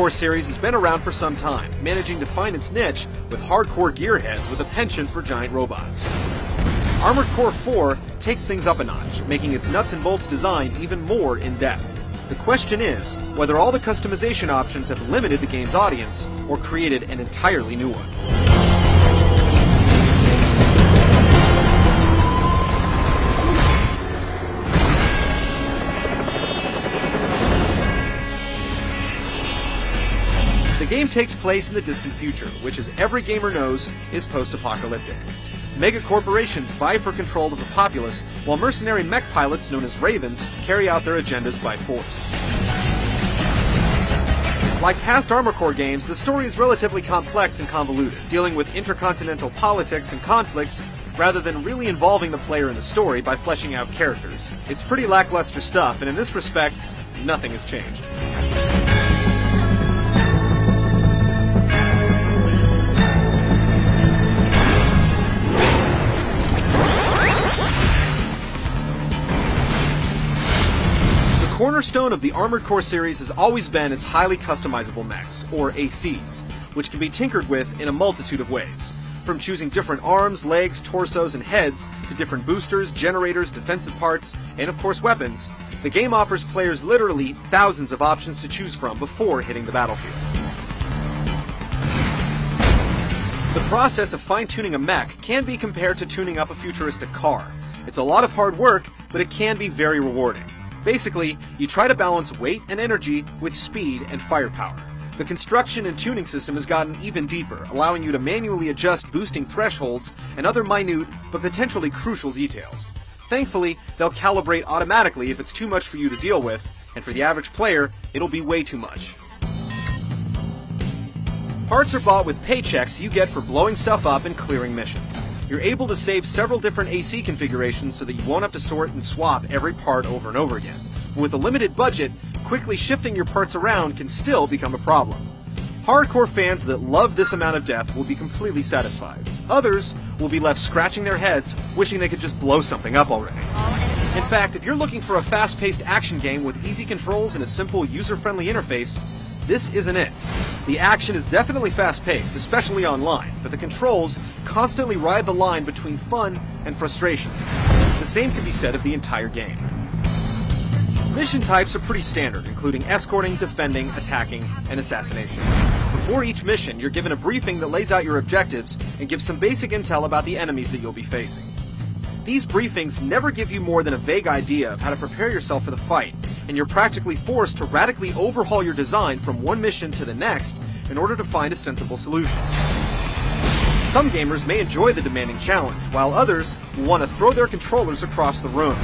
Core series has been around for some time, managing to find its niche with hardcore gearheads with a penchant for giant robots. Armored Core 4 takes things up a notch, making its nuts and bolts design even more in-depth. The question is whether all the customization options have limited the game's audience or created an entirely new one. The game takes place in the distant future, which, as every gamer knows, is post-apocalyptic. Mega-corporations vie for control of the populace, while mercenary mech pilots known as Ravens carry out their agendas by force. Like past Armored Core games, the story is relatively complex and convoluted, dealing with intercontinental politics and conflicts rather than really involving the player in the story by fleshing out characters. It's pretty lackluster stuff, and in this respect, nothing has changed. The cornerstone of the Armored Core series has always been its highly customizable mechs, or ACs, which can be tinkered with in a multitude of ways. From choosing different arms, legs, torsos, and heads, to different boosters, generators, defensive parts, and of course weapons, the game offers players literally thousands of options to choose from before hitting the battlefield. The process of fine-tuning a mech can be compared to tuning up a futuristic car. It's a lot of hard work, but it can be very rewarding. Basically, you try to balance weight and energy with speed and firepower. The construction and tuning system has gotten even deeper, allowing you to manually adjust boosting thresholds and other minute but potentially crucial details. Thankfully, they'll calibrate automatically if it's too much for you to deal with, and for the average player, it'll be way too much. Parts are bought with paychecks you get for blowing stuff up and clearing missions. You're able to save several different AC configurations so that you won't have to sort and swap every part over and over again. But with a limited budget, quickly shifting your parts around can still become a problem. Hardcore fans that love this amount of depth will be completely satisfied. Others will be left scratching their heads, wishing they could just blow something up already. In fact, if you're looking for a fast-paced action game with easy controls and a simple, user-friendly interface, this isn't it. The action is definitely fast-paced, especially online, but the controls constantly ride the line between fun and frustration. The same can be said of the entire game. Mission types are pretty standard, including escorting, defending, attacking, and assassination. Before each mission, you're given a briefing that lays out your objectives and gives some basic intel about the enemies that you'll be facing. These briefings never give you more than a vague idea of how to prepare yourself for the fight, and you're practically forced to radically overhaul your design from one mission to the next in order to find a sensible solution. Some gamers may enjoy the demanding challenge, while others will want to throw their controllers across the room.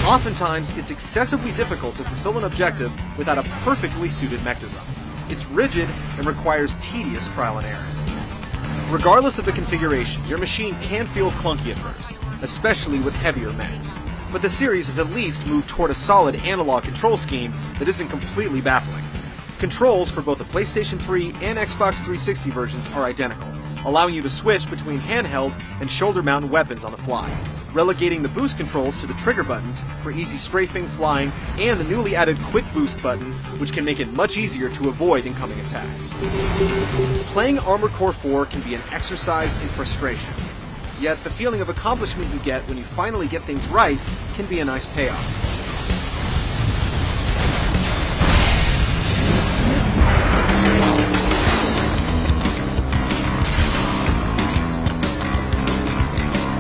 Oftentimes, it's excessively difficult to fulfill an objective without a perfectly suited mech design. It's rigid and requires tedious trial and error. Regardless of the configuration, your machine can feel clunky at first, especially with heavier mechs. But the series has at least moved toward a solid analog control scheme that isn't completely baffling. Controls for both the PlayStation 3 and Xbox 360 versions are identical, allowing you to switch between handheld and shoulder-mounted weapons on the fly, relegating the boost controls to the trigger buttons for easy strafing, flying, and the newly added quick boost button, which can make it much easier to avoid incoming attacks. Playing Armored Core 4 can be an exercise in frustration. Yet the feeling of accomplishment you get when you finally get things right can be a nice payoff.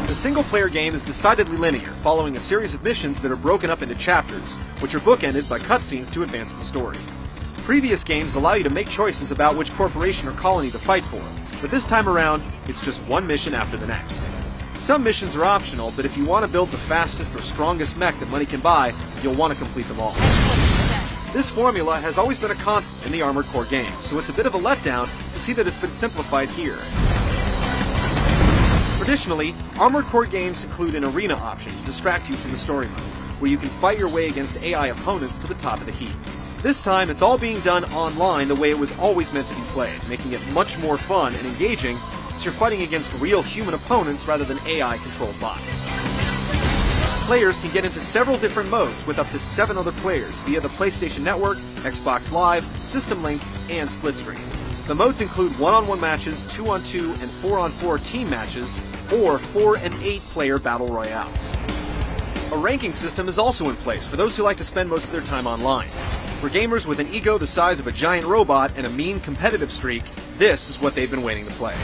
The single-player game is decidedly linear, following a series of missions that are broken up into chapters, which are bookended by cutscenes to advance the story. Previous games allow you to make choices about which corporation or colony to fight for, but this time around, it's just one mission after the next. Some missions are optional, but if you want to build the fastest or strongest mech that money can buy, you'll want to complete them all. This formula has always been a constant in the Armored Core games, so it's a bit of a letdown to see that it's been simplified here. Traditionally, Armored Core games include an arena option to distract you from the story mode, where you can fight your way against AI opponents to the top of the heap. This time, it's all being done online the way it was always meant to be played, making it much more fun and engaging since you're fighting against real human opponents rather than AI-controlled bots. players can get into several different modes with up to 7 other players via the PlayStation Network, Xbox Live, System Link, and Split Screen. The modes include 1-on-1 matches, 2-on-2, and 4-on-4 team matches, or 4 and 8 player battle royales. A ranking system is also in place for those who like to spend most of their time online. For gamers with an ego the size of a giant robot and a mean competitive streak, this is what they've been waiting to play.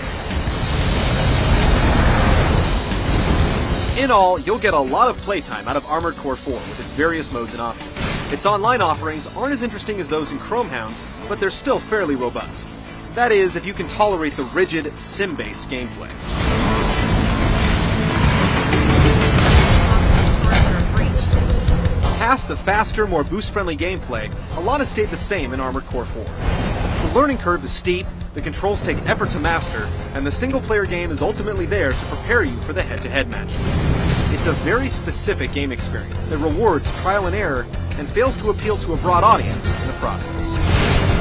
In all, you'll get a lot of playtime out of Armored Core 4 with its various modes and options. Its online offerings aren't as interesting as those in Chromehounds, but they're still fairly robust. That is, if you can tolerate the rigid, sim-based gameplay. Past the faster, more boost-friendly gameplay, a lot has stayed the same in Armored Core 4. The learning curve is steep, the controls take effort to master, and the single-player game is ultimately there to prepare you for the head-to-head matches. It's a very specific game experience that rewards trial and error and fails to appeal to a broad audience in the process.